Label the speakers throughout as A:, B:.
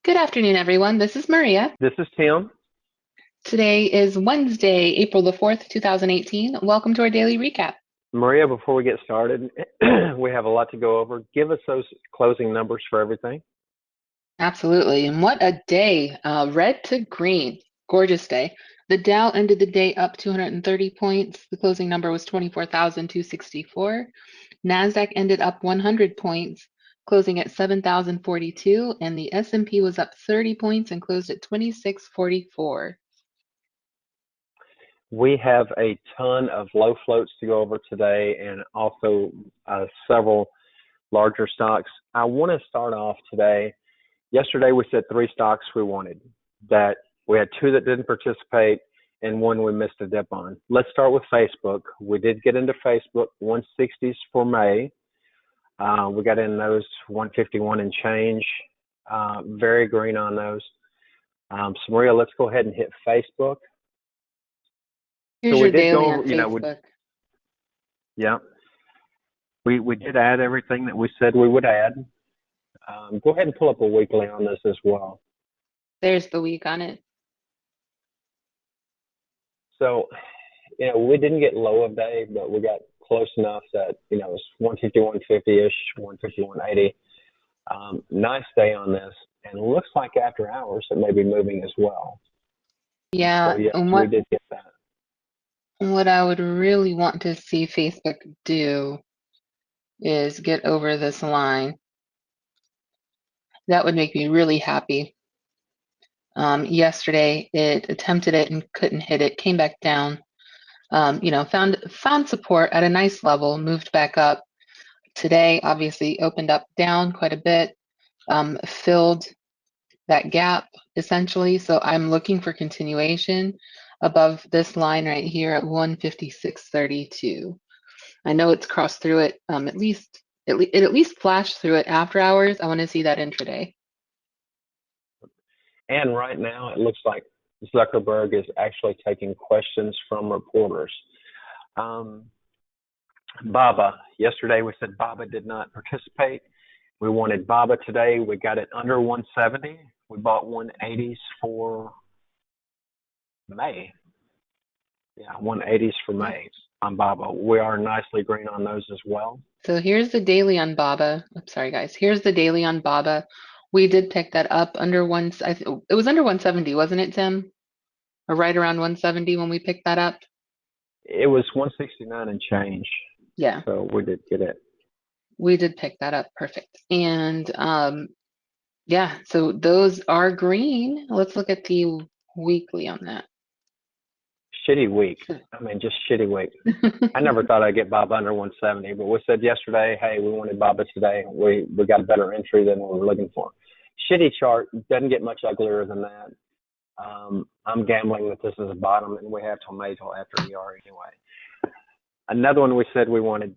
A: Good afternoon, everyone. This is Maria.
B: This is Tim.
A: Today is Wednesday, April the 4th, 2018. Welcome to our daily recap.
B: Maria, before we get started, we have a lot to go over. Give us those closing numbers for everything.
A: Absolutely. And what a day. Red to green. Gorgeous day. The Dow ended the day up 230 points. The closing number was 24,264. NASDAQ ended up 100 points, closing at 7,042. And the S&P was up 30 points and closed at 2644.
B: We have a ton of low floats to go over today and also several larger stocks. I want to start off today. Yesterday, we said three stocks we wanted. That we had two that didn't participate and one we missed a dip on. Let's start with Facebook. We did get into Facebook 160s for May. We got in those 151 and change. Very green on those. So Maria, let's go ahead and hit Facebook. So
A: Here's
B: we
A: your
B: did
A: daily
B: go
A: on
B: over,
A: Facebook.
B: yeah, we did add everything that we said we would add. Go ahead and pull up a weekly on this as well.
A: There's the week on it.
B: So, we didn't get low of day, but we got close enough that, it's 150, 150-ish, 150, 180. Nice day on this. And it looks like after hours it may be moving as well. So,
A: Yeah,
B: yes,
A: and
B: we did get that.
A: what I would really want to see Facebook do is get over this line. That would make me really happy. Yesterday it attempted it and couldn't hit it, came back down, found support at a nice level, moved back up. Today, obviously opened up down quite a bit, filled that gap essentially. So I'm looking for continuation above this line right here at 156.32. I know it's crossed through it. It at least flashed through it after hours. I want to see that intraday.
B: And right now it looks like Zuckerberg is actually taking questions from reporters. BABA. Yesterday we said BABA did not participate. We wanted BABA today. We got it under 170. We bought 180s for May. Yeah, 180s for May on BABA. We are nicely green on those as well.
A: So here's the daily on BABA. I'm sorry, guys. Here's the daily on BABA. We did pick that up under it was under 170, wasn't it, Tim? Or right around 170 when we picked that up?
B: It was 169 and change.
A: Yeah.
B: So we did get it.
A: We did pick that up. Perfect. And yeah, so those are green. Let's look at the weekly on that.
B: Shitty week. I mean, just shitty week. I never thought I'd get BABA under 170, but we said yesterday, hey, we wanted BABA today. We got a better entry than we were looking for. Shitty chart. Doesn't get much uglier than that. I'm gambling that this is a bottom, and we have till May till after ER anyway. Another one we said we wanted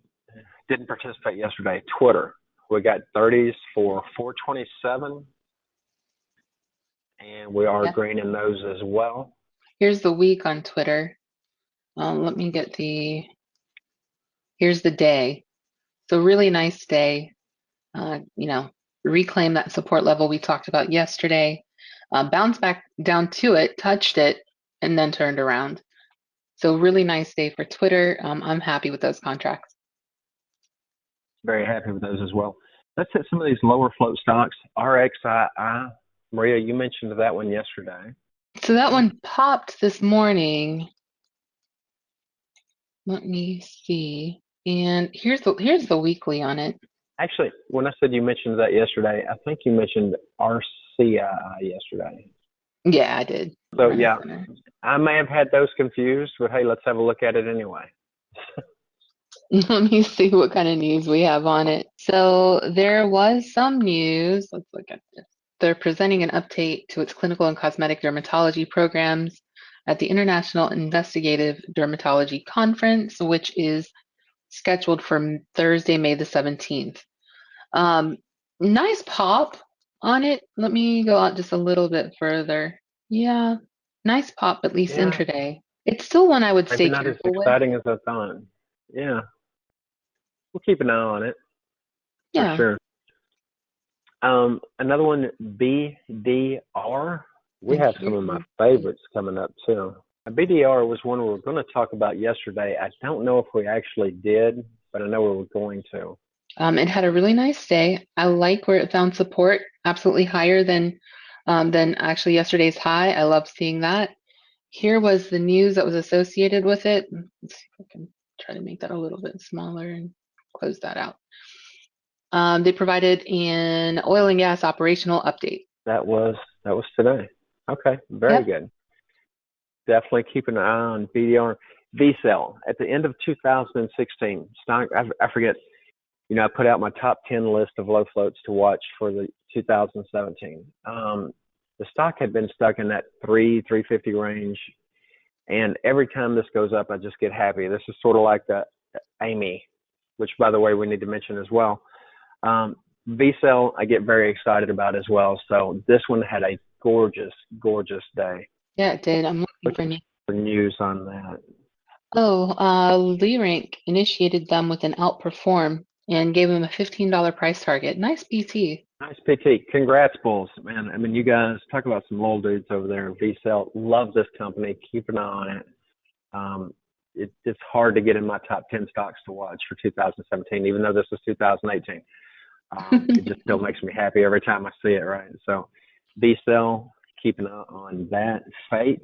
B: didn't participate yesterday. Twitter. We got 30s for 427, and we are green in those as well.
A: Here's the week on Twitter. Let me get here's the day. So really nice day. Reclaim that support level we talked about yesterday. Bounced back down to it, touched it, and then turned around. So really nice day for Twitter. I'm happy with those contracts.
B: Very happy with those as well. Let's hit some of these lower float stocks. RXII. Maria, you mentioned that one yesterday.
A: So that one popped this morning. Let me see. And here's the weekly on it.
B: Actually, when I said you mentioned that yesterday, I think you mentioned RCII yesterday.
A: Yeah, I did.
B: So yeah, I may have had those confused, but hey, let's have a look at it anyway.
A: Let me see what kind of news we have on it. So there was some news. Let's look at this. They're presenting an update to its clinical and cosmetic dermatology programs at the International Investigative Dermatology Conference, which is scheduled for Thursday, May the 17th. Nice pop on it. Let me go out just a little bit further. Yeah, nice pop, at least intraday. It's still one I would
B: Maybe
A: stay
B: not as
A: careful with.
B: exciting as I thought. Yeah. We'll keep an eye on it.
A: Yeah.
B: For sure. Another one, BDR. We
A: And
B: have some of my
A: here,
B: favorites coming up too. BDR was one we were going to talk about yesterday. I don't know if we actually did, but I know we were going to.
A: it had a really nice day. I like where it found support, absolutely higher than actually yesterday's high. I love seeing that. Here was the news that was associated with it. Let's see if I can try to make that a little bit smaller and close that out. They provided an oil and gas operational update.
B: That was today. Okay, very
A: Yep.
B: good. Definitely keep an eye on BDR. VSEL at the end of 2016. Stock. I forget. I put out my top 10 list of low floats to watch for the 2017. The stock had been stuck in that 350 range, and every time this goes up, I just get happy. This is sort of like the Amy, which by the way we need to mention as well. VSEL I get very excited about as well. So this one had a gorgeous, gorgeous day.
A: Yeah, it did. I'm looking for
B: Looking
A: new.
B: for news on that.
A: Oh, Rank initiated them with an outperform and gave them a $15 price target. Nice BT.
B: Nice PT. Congrats, Bulls, man. I mean, you guys talk about some little dudes over there in VSEL. Love this company. Keep an eye on it. Um, it's hard to get in my top 10 stocks to watch for 2017, even though this is 2018. It just still makes me happy every time I see it, right? So, VSEL, keep an eye on that. Fate,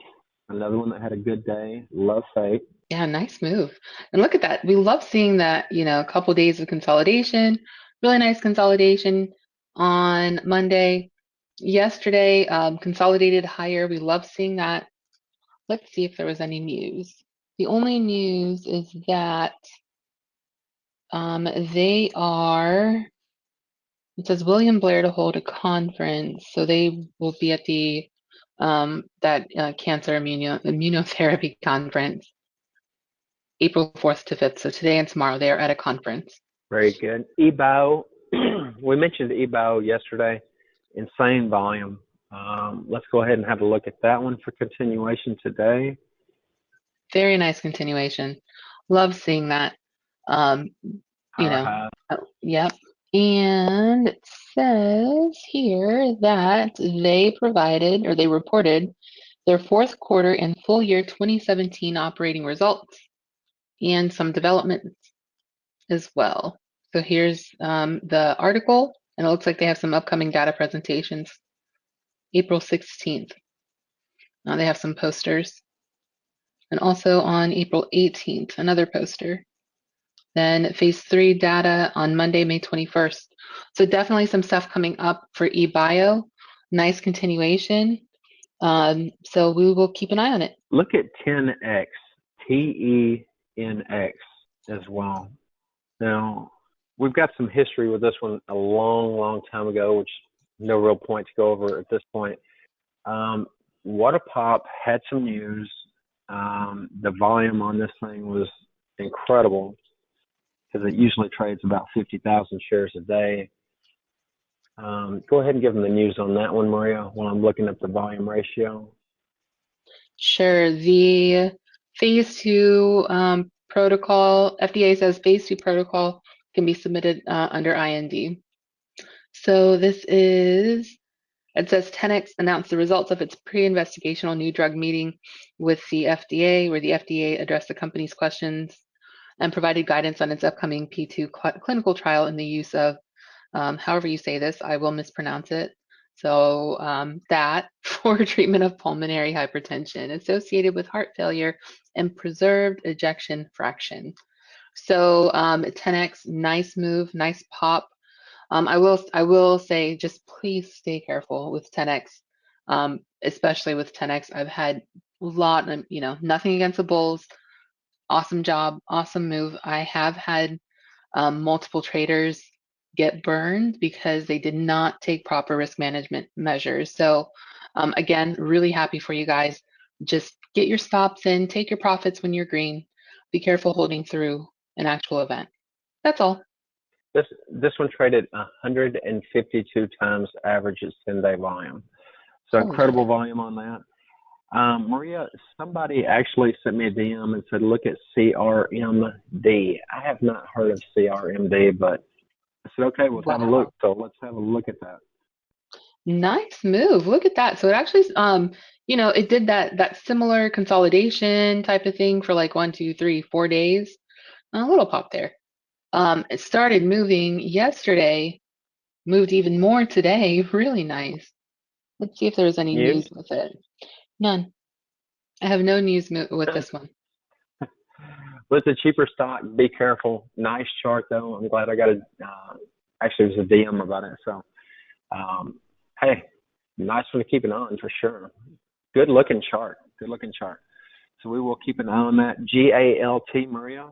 B: another one that had a good day. Love Fate.
A: Yeah, nice move. And look at that. We love seeing that, a couple days of consolidation, really nice consolidation on Monday. Yesterday, consolidated higher. We love seeing that. Let's see if there was any news. The only news is that they are, it says William Blair to hold a conference. So they will be at the that cancer immunotherapy conference, April 4th to 5th. So today and tomorrow they are at a conference.
B: Very good. eBio, we mentioned eBio yesterday. Insane volume. Let's go ahead and have a look at that one for continuation today.
A: Very nice continuation. Love seeing that. Um,
B: Higher high.
A: yep. And it says here that they reported their fourth quarter and full year 2017 operating results and some developments as well. So here's the article, and it looks like they have some upcoming data presentations. April 16th. They have some posters. And also on April 18th, another poster. Then phase 3 data on Monday, May 21st. So definitely some stuff coming up for eBio. Nice continuation. So we will keep an eye on it.
B: Look at 10X, TENX as well. Now, we've got some history with this one a long, long time ago, which no real point to go over at this point. What a pop, had some news. The volume on this thing was incredible because it usually trades about 50,000 shares a day. Go ahead and give them the news on that one, Maria, while I'm looking at the volume ratio.
A: Sure. The phase 2 protocol, FDA says phase 2 protocol can be submitted under IND. So it says 10x announced the results of its pre-investigational new drug meeting with the FDA, where the FDA addressed the company's questions and provided guidance on its upcoming P2 clinical trial in the use of, however you say this, I will mispronounce it. So that for treatment of pulmonary hypertension associated with heart failure and preserved ejection fraction. So 10x, nice move, nice pop. I will say, just please stay careful with 10x, especially with 10x. I've had a lot of, nothing against the bulls. Awesome job, awesome move. I have had multiple traders get burned because they did not take proper risk management measures. So again, really happy for you guys. Just get your stops in, take your profits when you're green. Be careful holding through an actual event. That's all.
B: This one traded 152 times average 10-day volume. So
A: Holy
B: incredible
A: shit.
B: volume on that. Maria, somebody actually sent me a DM and said, look at CRMD. I have not heard of CRMD, but I said, okay, let's have a look.
A: Wow.
B: So let's have a look at that.
A: Nice move. Look at that. So it actually, it did that similar consolidation type of thing for like 1, 2, 3, 4 days. A little pop there. It started moving yesterday, moved even more today. Really nice. Let's see if there's any
B: News?
A: news with it. None. I have no news with this one.
B: Well, it's a cheaper stock. Be careful. Nice chart though. I'm glad I got a. Actually, it was a DM about it. So, um, hey, nice one to keep an eye on for sure. Good looking chart. Good looking chart. So we will keep an eye on that. GALT, Maria.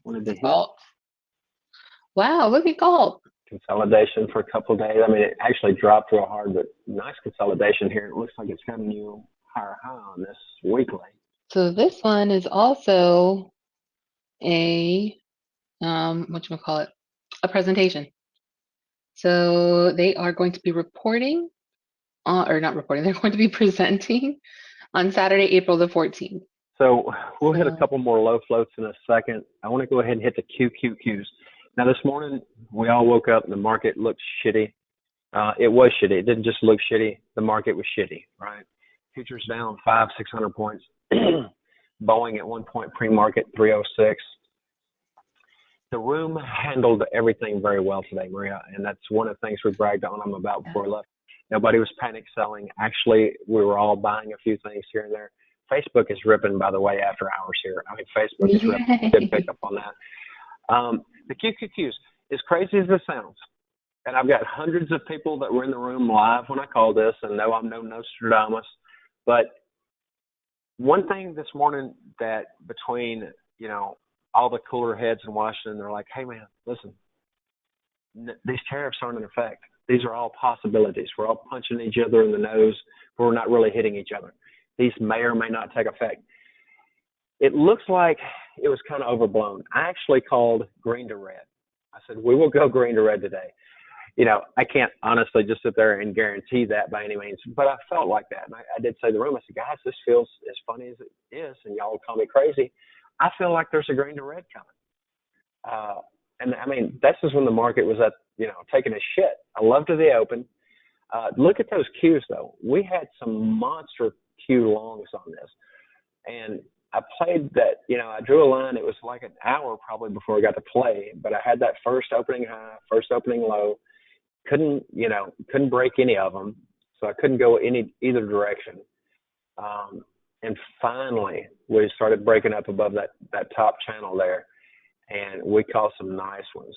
B: Wanted to hit
A: Galt. Wow, look at Galt.
B: consolidation for a couple of days. I mean, it actually dropped real hard, but nice consolidation here. It looks like it's got a new higher high on this weekly.
A: So this one is also a whatchamacallit, a presentation. So they are going to be reporting, or not reporting, they're going to be presenting on Saturday, April the 14th.
B: So we'll hit a
A: So
B: couple more low floats in a second. I want to go ahead and hit the QQQs. Now this morning we all woke up and the market looked shitty. It was shitty. It didn't just look shitty. The market was shitty, right? Futures down 500-600 points. Boeing at one point pre-market 306. The room handled everything very well today, Maria, and that's one of the things we bragged on them about before we left. Nobody was panic selling. Actually, we were all buying a few things here and there. Facebook is ripping, by the way, after hours here. I mean, Facebook is ripping. Did pick
A: yay.
B: up on that. The QQQs, as crazy as this sounds, and I've got hundreds of people that were in the room live when I called this, and no, I'm no Nostradamus, but one thing this morning that between, all the cooler heads in Washington, they're like, hey, man, listen, these tariffs aren't in effect. These are all possibilities. We're all punching each other in the nose, but we're not really hitting each other. These may or may not take effect. It looks like it was kind of overblown. I actually called green to red. I said, we will go green to red today. I can't honestly just sit there and guarantee that by any means, but I felt like that. And I did say to the room, I said, guys, this feels as funny as it is, and y'all will call me crazy. I feel like there's a green to red coming. And I mean, this is when the market was at, taking a shit. I loved the open. Look at those Qs though. We had some monster Q longs on this. And I played that, I drew a line. It was like an hour probably before I got to play, but I had that first opening high, first opening low. Couldn't break any of them. So I couldn't go either direction. And finally, we started breaking up above that top channel there, and we caught some nice ones.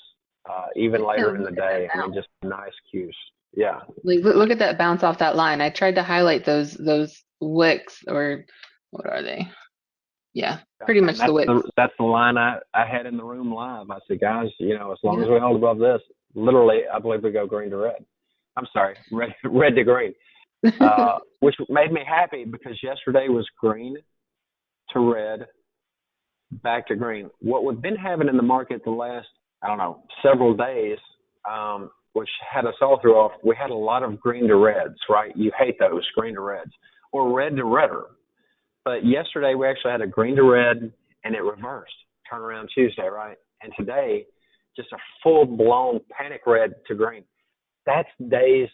B: Even later in the day, I mean, just nice cues. Yeah.
A: Like look at that bounce off that line. I tried to highlight those wicks, or what are they? Yeah, pretty
B: And
A: much the wicks.
B: that's the line I had in the room live. I said, guys, as long
A: Yeah.
B: as we hold above this, literally, I believe we go green to red. I'm sorry, red to green, which made me happy because yesterday was green to red, back to green. What we've been having in the market the last, I don't know, several days, which had us all through off, we had a lot of green to reds, right? You hate those, green to reds, or red to redder. But yesterday we actually had a green to red, and it reversed, turnaround Tuesday, right? And today, just a full-blown panic red to green. That's days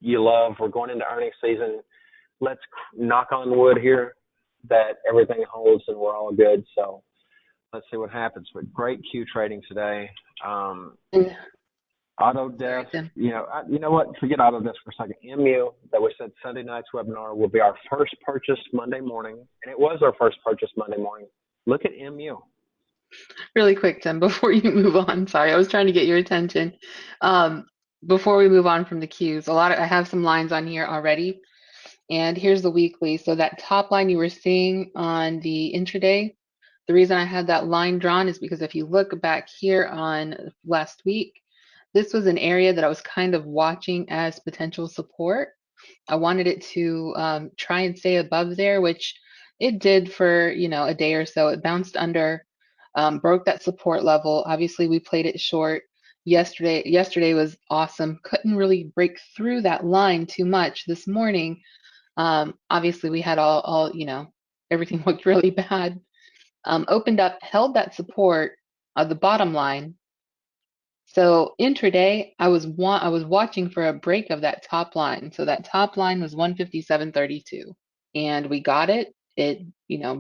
B: you love. We're going into earnings season. Let's knock on wood here that everything holds and we're all good. So let's see what happens. But great Q trading today.
A: And
B: Autodesk,
A: sorry, Tim.
B: you know what? Forget Autodesk for a second. MU, that we said Sunday night's webinar will be our first purchase Monday morning, and it was our first purchase Monday morning. Look at MU.
A: Really quick, Tim, before you move on. Sorry, I was trying to get your attention. Before we move on from the cues, I have some lines on here already. And here's the weekly. So that top line you were seeing on the intraday, the reason I had that line drawn is because if you look back here on last week, this was an area that I was kind of watching as potential support. I wanted it to try and stay above there, which it did for, a day or so. It bounced under, broke that support level. Obviously, we played it short. Yesterday was awesome. Couldn't really break through that line too much. This morning, obviously we had all everything looked really bad. Opened up, held that support of the bottom line, So intraday, I was watching for a break of that top line. So that top line was 157.32, and we got it. It,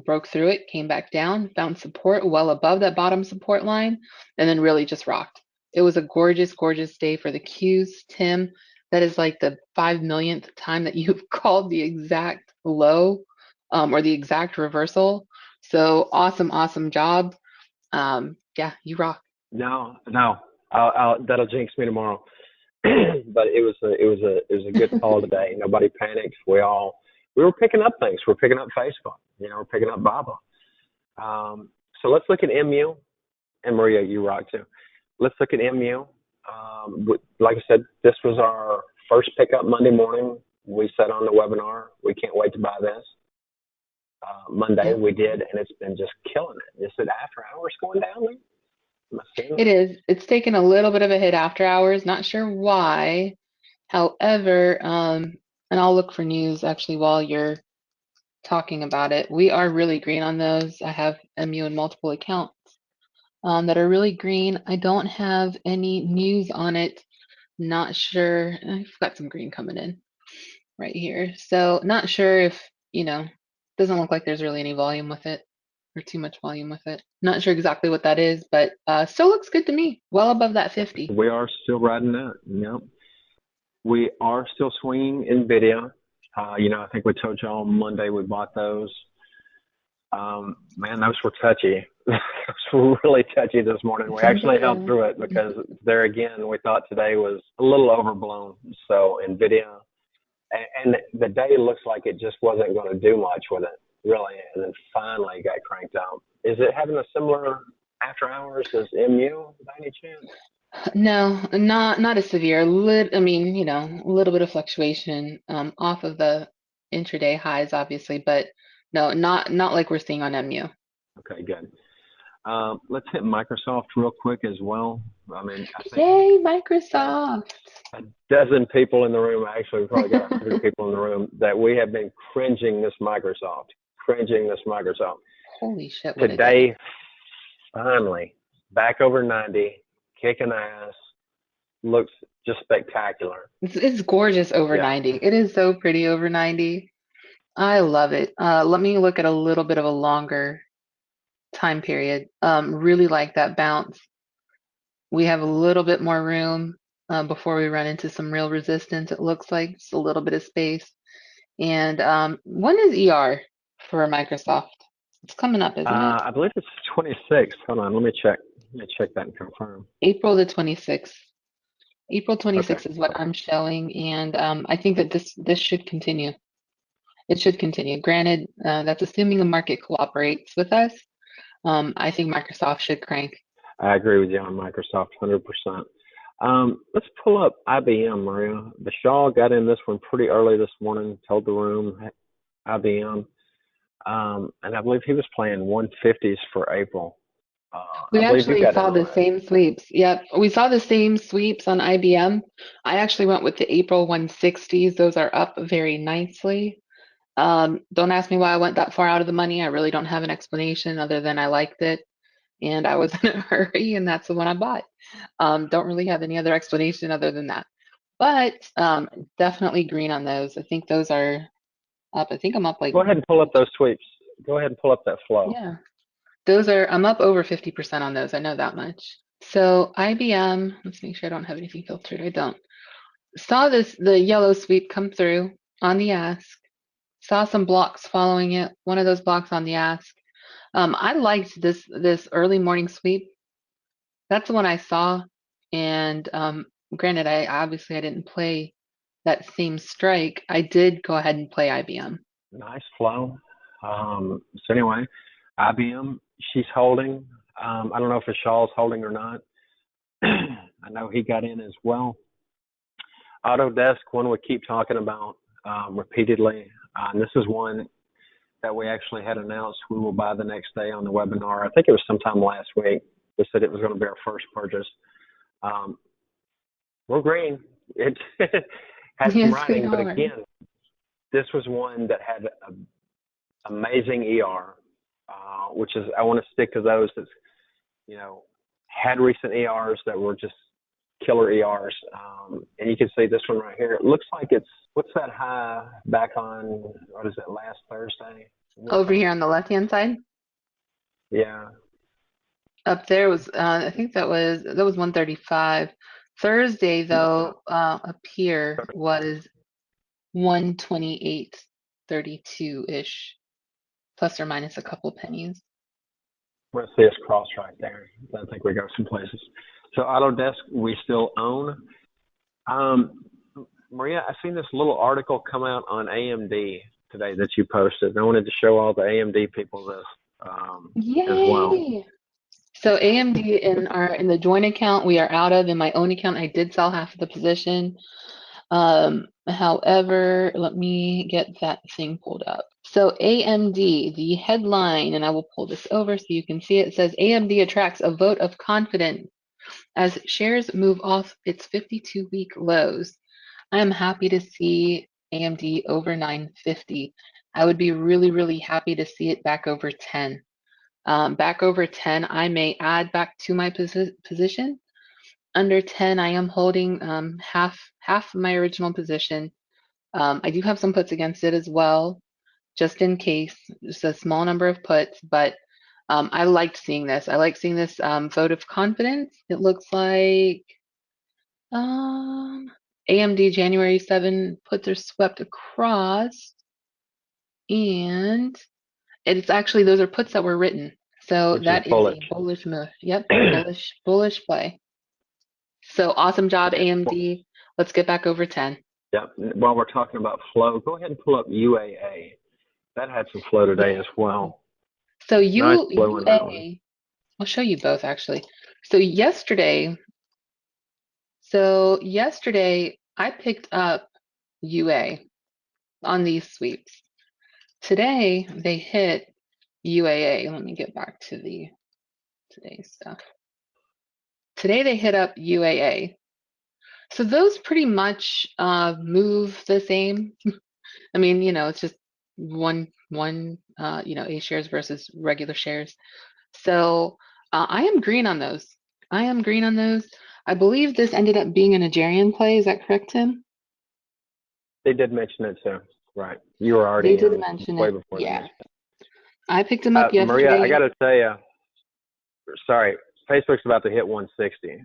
A: broke through it, came back down, found support well above that bottom support line, and then really just rocked. It was a gorgeous, gorgeous day for the Qs, Tim. That is like the 5 millionth time that you've called the exact low, or the exact reversal. So awesome, awesome job. Yeah, you rock.
B: No, no, that'll jinx me tomorrow. But it was a good call today. Nobody panicked. We were picking up things. We're picking up Facebook. We're picking up Baba. So let's look at MU and Maria. You rock too. Let's look at MU. Like I said, this was our first pickup Monday morning. We said on the webinar, we can't wait to buy this. Monday
A: Yep.
B: we did, and it's been just killing it. Is it after hours going down there? Am I seeing
A: It
B: that?
A: is. It's taken a little bit of a hit after hours. Not sure why. However, and I'll look for news actually while you're talking about it. We are really green on those. I have MU in multiple accounts that are really green. I don't have any news on it. Not sure. I've got some green coming in right here. So not sure if, doesn't look like there's really any volume with it or too much volume with it. Not sure exactly what that is, but still looks good to me. Well above that 50.
B: We are still riding that. Yep. We are still swinging NVIDIA. I think we told y'all Monday we bought those. Man, those were touchy. Those were really touchy this morning. We actually held
A: Yeah.
B: through it because there again, we thought today was a little overblown. So NVIDIA, and the day looks like it just wasn't going to do much with it, really. And then finally got cranked out. Is it having a similar after hours as MU by any chance?
A: No, not as severe. I mean, a little bit of fluctuation off of the intraday highs, obviously, but no, not like we're seeing on MU.
B: Okay, good. Let's hit Microsoft real quick as well. I mean, I think
A: Yay,
B: there's
A: Microsoft!
B: a dozen people in the room. Actually, we probably got 100 people in the room that we have been cringing this Microsoft.
A: Holy shit, what a day.
B: Today, finally, back over 90, kicking ass, looks just spectacular.
A: It's gorgeous over
B: Yeah.
A: 90. It is so pretty over 90. I love it. Let me look at a little bit of a longer time period. Really like that bounce. We have a little bit more room before we run into some real resistance. It looks like just a little bit of space. And when is ER for Microsoft? It's coming up, isn't it?
B: I believe it's 26. Hold on, let me check. Let me check that and confirm.
A: April the 26th. April
B: Okay.
A: 26th is what I'm showing, and I think that this should continue. It should continue. Granted, that's assuming the market cooperates with us. I think Microsoft should crank.
B: I agree with you on Microsoft 100%. Let's pull up IBM, Maria. Vishal got in this one pretty early this morning, told the room IBM. And I believe he was playing 150s for April.
A: We
B: I believe you
A: actually
B: got in
A: saw
B: on
A: the
B: that.
A: same sweeps. Yep, we saw the same sweeps on IBM. I actually went with the April 160s. Those are up very nicely. Don't ask me why I went that far out of the money. I really don't have an explanation other than I liked it and I was in a hurry, and that's the one I bought. Don't really have any other explanation other than that. But definitely green on those. I think those are up. I think I'm up like,
B: Go ahead and pull up those sweeps. Go ahead and pull up that flow.
A: yeah, I'm up over 50% on those. I know that much. So IBM, let's make sure I don't have anything filtered. I don't. Saw the yellow sweep come through on the ask. Saw some blocks following it. One of those blocks on the ask. I liked this early morning sweep. That's the one I saw. And granted, I didn't play that same strike. I did go ahead and play IBM.
B: Nice flow. So anyway, IBM, she's holding. I don't know if Vishal's holding or not. I know he got in as well. Autodesk, one we keep talking about repeatedly. And this is one that we actually had announced we will buy the next day on the webinar. I think it was sometime last week. We said it was going to be our first purchase. Um, we're green. It has some
A: Yes, we
B: writing, but
A: are.
B: again, this was one that had amazing ER, which is I want to stick to those that had recent ERs that were just killer ERs. And you can see this one right here. It looks like it's, what's that high back on, what is it, last Thursday?
A: Over here on the left-hand side,
B: Yeah.
A: up there was I think that was 135. Thursday though, up here was 128.32-ish, plus or minus a couple pennies.
B: We're going to see us cross right there. I think we go some places. So Autodesk, we still own. Um, Maria, I seen this little article come out on AMD today that you posted. I wanted to show all the AMD people this as well.
A: Yay! So AMD in the joint account we are out of. In my own account, I did sell half of the position. However, let me get that thing pulled up. So AMD, the headline, and I will pull this over so you can see it, says AMD attracts a vote of confidence as shares move off its 52-week lows. I am happy to see AMD over 950. I would be really, really happy to see it back over 10. Back over 10, I may add back to my position. Under 10, I am holding half my original position. I do have some puts against it as well, just in case. Just a small number of puts, but I liked seeing this. I like seeing this vote of confidence. It looks like AMD January 7 puts are swept across, and it's actually those are puts that were written. So
B: Which is
A: that is
B: bullish.
A: a bullish move. Yep, bullish play. So awesome job,
B: Well,
A: AMD. Let's get back over 10.
B: yeah. While we're talking about flow, go ahead and pull up UAA. That had some flow today as well.
A: So
B: Nice flow in that one.
A: UA, I'll show you both actually. So yesterday I picked up UA on these sweeps. Today they hit UAA. Let me get back to the today's stuff. Today they hit up UAA. So those pretty much move the same. I mean, it's just one A shares versus regular shares. So I am green on those. I am green on those. I believe this ended up being a Nigerian play. Is that correct, Tim?
B: They did mention it too. Right. You were
A: They
B: already
A: did
B: in
A: mention
B: way
A: it.
B: before they
A: Yeah.
B: mentioned it.
A: I picked them up
B: Maria, I got
A: yesterday.
B: to tell you, sorry, Facebook's about to hit 160.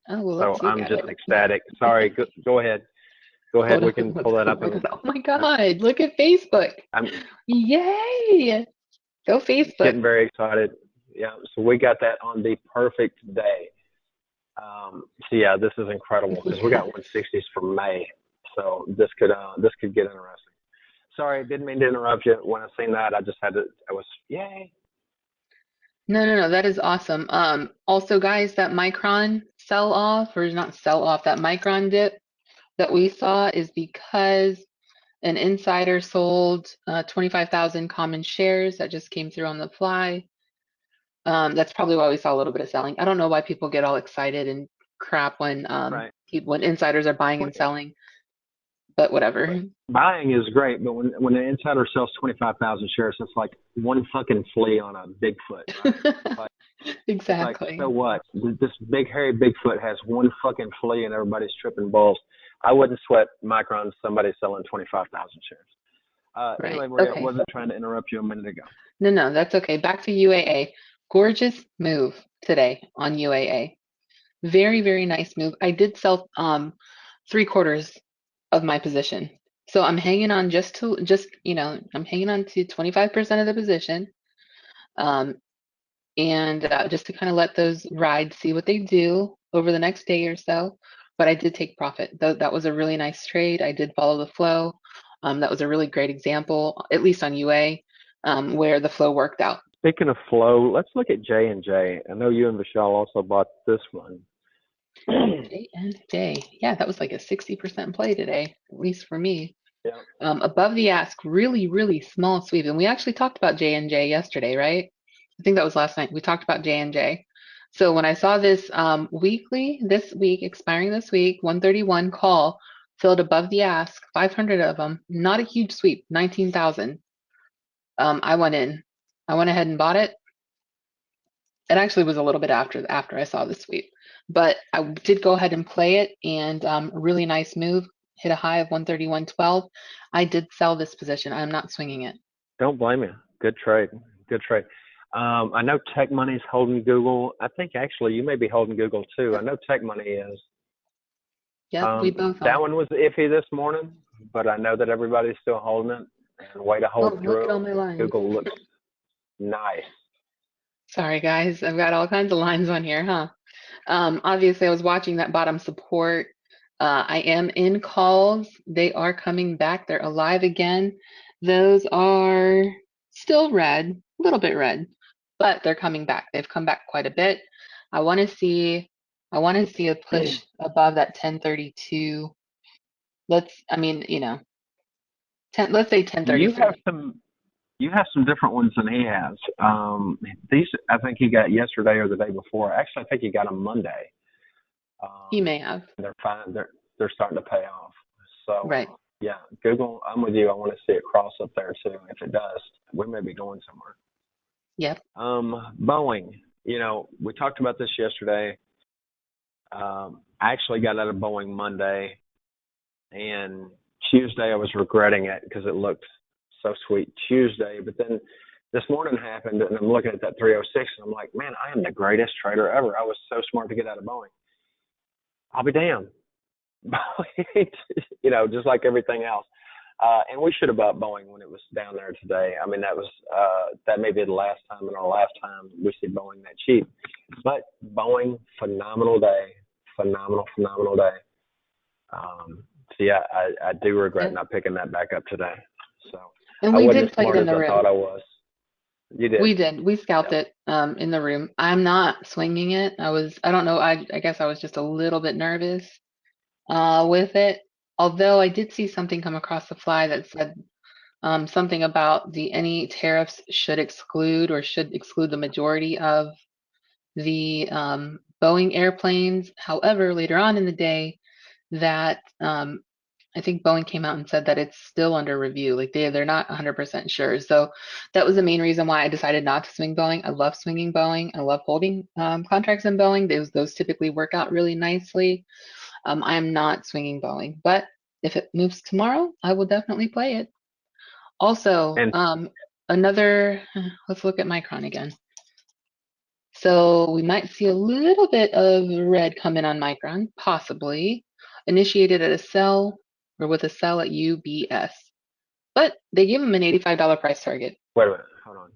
A: Oh, well,
B: So
A: let's look
B: I'm
A: at
B: just
A: it.
B: ecstatic. Sorry, go ahead. Go ahead.
A: Hold
B: We
A: on.
B: can
A: What's
B: pull that up.
A: going on? Oh my
B: I'm,
A: God. Look at Facebook.
B: I'm
A: Yay. Go Facebook.
B: getting very excited. Yeah. So we got that on the perfect day. So yeah, this is incredible because we got
A: Yeah.
B: 160s for May. So this could get interesting. Sorry, didn't mean to interrupt you. When I seen that, I just had to. I was yay.
A: No. That is awesome. Also, guys, that Micron sell off, or not sell off, that Micron dip that we saw is because an insider sold 25,000 common shares that just came through on the fly. That's probably why we saw a little bit of selling. I don't know why people get all excited and crap
B: Right.
A: when insiders are buying and selling, but whatever.
B: Buying is great, but when an insider sells 25,000 shares, it's like one fucking flea on a Bigfoot, right? It's like so
A: Exactly.
B: what? This big hairy Bigfoot has one fucking flea and everybody's tripping balls. I wouldn't sweat Micron somebody selling 25,000 shares.
A: Right.
B: Anyway, Maria, I
A: Okay.
B: wasn't trying to interrupt you a minute ago.
A: No, that's okay. Back to UAA. Gorgeous move today on UAA. Very, very nice move. I did sell 3/4 of my position. So I'm hanging on I'm hanging on to 25% of the position. Um, and just to kind of let those rides see what they do over the next day or so. But I did take profit. That was a really nice trade. I did follow the flow. That was a really great example, at least on UA, where the flow worked out.
B: Speaking of flow, let's look at J and J. I know you and Vishal also bought this one.
A: J and J. Yeah, that was like a 60% play today, at least for me.
B: Yeah.
A: Above the ask, really, really small sweep. And we actually talked about J and J yesterday, right? I think that was last night. We talked about J and J. So when I saw this this week, expiring this week, 131 call filled above the ask, 500 of them, not a huge sweep, 19,000. I went in. I went ahead and bought it. It actually was a little bit after I saw the sweep. but I did go ahead and play it, and really nice move. Hit a high of 131.12. I did sell this position. I'm not swinging it.
B: Don't blame you. Good trade. Good trade. I know Tech Money's holding Google. I think actually you may be holding Google too. I know Tech Money is.
A: Yep, we both
B: That
A: are.
B: one was iffy this morning, but I know that everybody's still holding it. And way to
A: Oh,
B: hold
A: look at all
B: through.
A: my lines.
B: Google looks nice.
A: Sorry, guys. I've got all kinds of lines on here, huh? Obviously, I was watching that bottom support. I am in calls. They are coming back. They're alive again. Those are still red, a little bit red, but they're coming back. They've come back quite a bit. I want to see. I want to see a push above that 1032. I mean, 10, let's say
B: You have
A: 1033.
B: some you have some different ones than he has. These I think he got yesterday or the day before. Actually, I think he got them Monday.
A: He
B: Um,
A: may have.
B: they're fine. They're starting to pay off. So
A: Right.
B: yeah, Google. I'm with you. I want to see it cross up there too. If it does, we may be going somewhere.
A: Yep.
B: Boeing. We talked about this yesterday. I actually got out of Boeing Monday, and Tuesday I was regretting it because it looked so sweet Tuesday. But then this morning happened, and I'm looking at that 306, and I'm like, man, I am the greatest trader ever. I was so smart to get out of Boeing. I'll be damned. Just like everything else. And we should have bought Boeing when it was down there today. I mean, that may be the last time in our lifetime we see Boeing that cheap. But Boeing, phenomenal day, phenomenal day. So yeah, I do regret
A: Yep.
B: not picking that back up today. So
A: And
B: I
A: we
B: wasn't
A: did
B: as
A: play it
B: smart
A: in
B: as
A: the
B: I
A: room.
B: thought I was. You did.
A: We did. We scalped
B: Yep.
A: it in the room. I'm not swinging it. I don't know. I guess I was just a little bit nervous with it. Although I did see something come across the fly that said something about the any tariffs should exclude the majority of the Boeing airplanes. However, later on in the day, that I think Boeing came out and said that it's still under review. Like they're not 100% sure. So that was the main reason why I decided not to swing Boeing. I love swinging Boeing. I love holding contracts in Boeing. Those typically work out really nicely. I am not swinging Boeing, but if it moves tomorrow, I will definitely play it. Also,
B: And
A: another. Let's look at Micron again. So we might see a little bit of red come in on Micron, possibly initiated at a sell or with a sell at UBS. But they gave him an $85 price target.
B: wait a minute, hold on.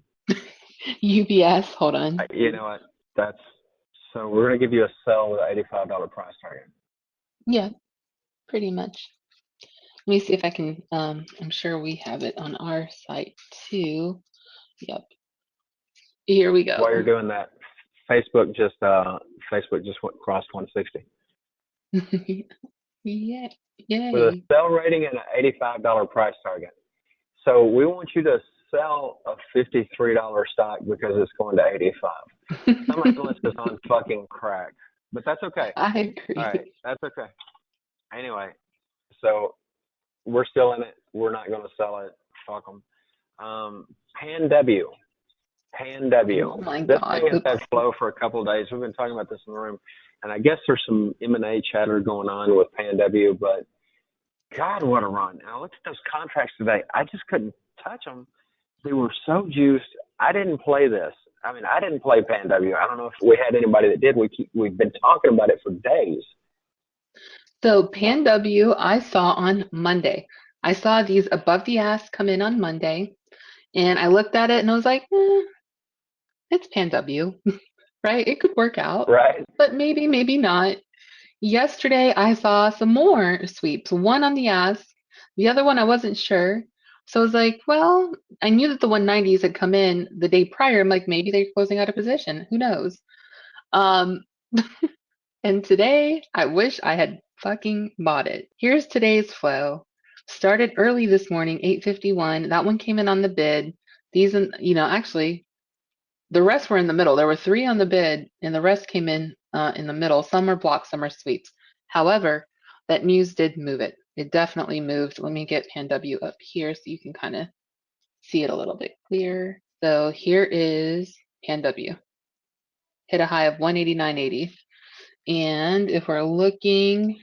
A: UBS, hold on.
B: You know what? That's so we're gonna give you a sell with an $85 price target.
A: Yeah, pretty much. Let me see if I can, I'm sure we have it on our site too. Yep, here we
B: While you're
A: go.
B: doing that, Facebook just went crossed 160
A: Yeah,
B: with a
A: yay.
B: sell rating and an $85 price target. So we want you to sell a $53 stock because it's going to 85. Some analyst is on fucking crack, but that's okay.
A: I
B: All right,
A: agree.
B: that's okay. Anyway, so we're still in it. We're not going to sell it. Fuck them. Pan W. Pan W.
A: Oh my
B: This
A: God.
B: thing has
A: Oops.
B: had flow for a couple of days. We've been talking about this in the room, and I guess there's some M&A chatter going on with Pan W, but God, what a run. And I looked at those contracts today. I just couldn't touch them. They were so juiced. I didn't play this. I mean, I didn't play Pan W. I don't know if we had anybody that did. We've been talking about it for days.
A: So Pan W, I saw on Monday. I saw these above the ask come in on Monday, and I looked at it and I was like, it's Pan W, right? It could work out,
B: Right?
A: but maybe not. Yesterday, I saw some more sweeps, one on the ask, the other one I wasn't sure. So I was like, well, I knew that the 190s had come in the day prior. I'm like, maybe they're closing out a position. Who knows? Um, And today, I wish I had fucking bought it. Here's today's flow. Started early this morning, 8:51. That one came in on the bid. These, actually, the rest were in the middle. There were three on the bid, and the rest came in the middle. Some are blocks, some are sweeps. However, that news did move it. It definitely moved. Let me get Pan W up here so you can kind of see it a little bit clearer. So here is Pan W. Hit a high of 189.80. And if we're looking,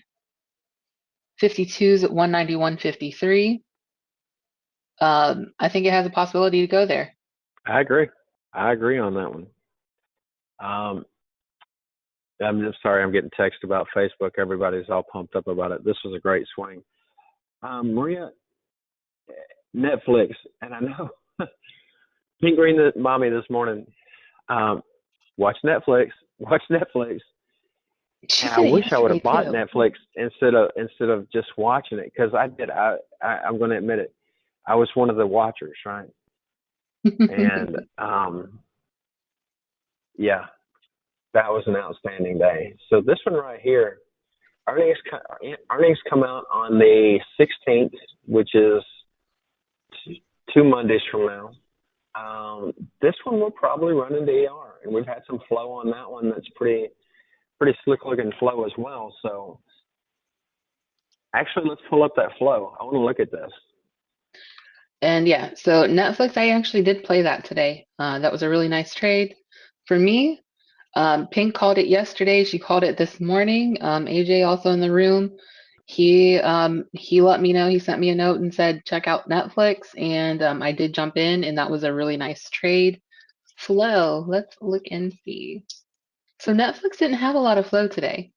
A: 52's at 191.53. I think it has a possibility to go there.
B: I agree. I agree on that one. Um, I'm just sorry, I'm getting text about Facebook. Everybody's all pumped up about it. This was a great swing. Maria, Netflix, and I know Pink Green the mommy this morning. Um, watch Netflix. Watch Netflix.
A: She
B: And I
A: said it
B: wish I would
A: yesterday
B: have bought
A: too.
B: Netflix instead of just watching it because I did. I'm going to admit it. I was one of the watchers, right? And yeah, that was an outstanding day. So this one right here, earnings earnings come out on the 16th, which is 2 Mondays from now. This one will probably run into ER, and we've had some flow on that one that's pretty slick looking flow as well. So actually, let's pull up that flow. I want to look at this.
A: And yeah, so Netflix, I actually did play that today. That was a really nice trade for me. Pink called it yesterday. She called it this morning. AJ also in the room. He let me know. He sent me a note and said check out Netflix, and I did jump in, and that was a really nice trade. Flow. Let's look and see. So Netflix didn't have a lot of flow today.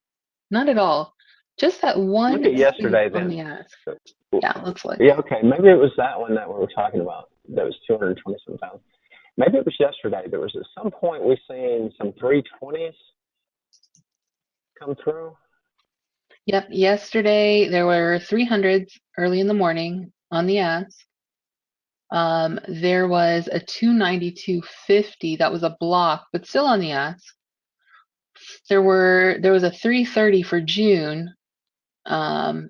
A: Not at all. Just that
B: Look
A: one
B: at
A: sweep
B: yesterday
A: on
B: then.
A: the ask. Yeah, let's look.
B: Yeah, okay. Maybe it was that one that we were talking about. That was 220 sometimes. Maybe it was yesterday. There was at some point we seen some 320s come through.
A: Yep, yesterday there were 300s early in the morning on the ask. There was a 292.50 that was a block, but still on the ask. There was a 330 for June um,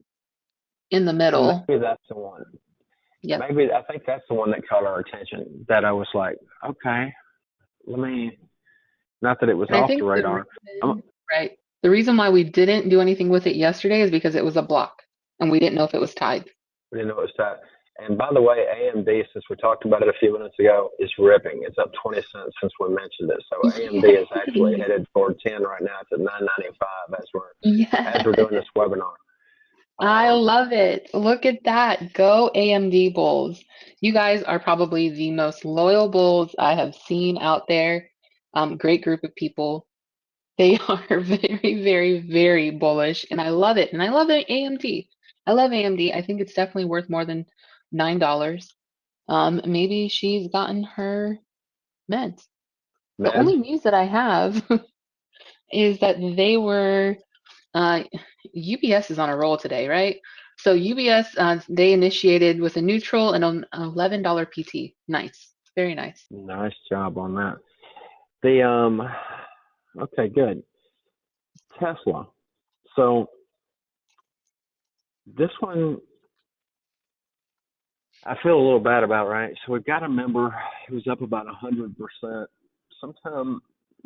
A: in the
B: So
A: middle.
B: maybe that's the one.
A: Yep.
B: Maybe I think that's the one that caught our attention. That I was like, okay, let me. Not that it was
A: And I
B: off the
A: think
B: radar.
A: right, the reason why we didn't do anything with it yesterday is because it was a block and we didn't know if it was tied.
B: We didn't know it was that. And by the way, AMD, since we talked about it a few minutes ago, is ripping. It's up 20 cents since we mentioned it. So AMD is actually
A: Yay!
B: headed for 10 right now. It's at 9.95 as we're
A: Yes.
B: doing this webinar.
A: I
B: Um,
A: love it. Look at that. Go AMD Bulls. You guys are probably the most loyal Bulls I have seen out there. Great group of people. They are very, very, very bullish, and I love it. And I love it, AMD. I love AMD. I think it's definitely worth more than $9. Maybe she's gotten her meds. The
B: meds,
A: only news that I have is that uh, UBS is on a roll today, right? So UBS, they initiated with a neutral and an $11 PT. Nice, very nice.
B: nice job on that. The okay, good. Tesla. So this one I feel a little bad about, right? So we've got a member who's up about 100%. Sometime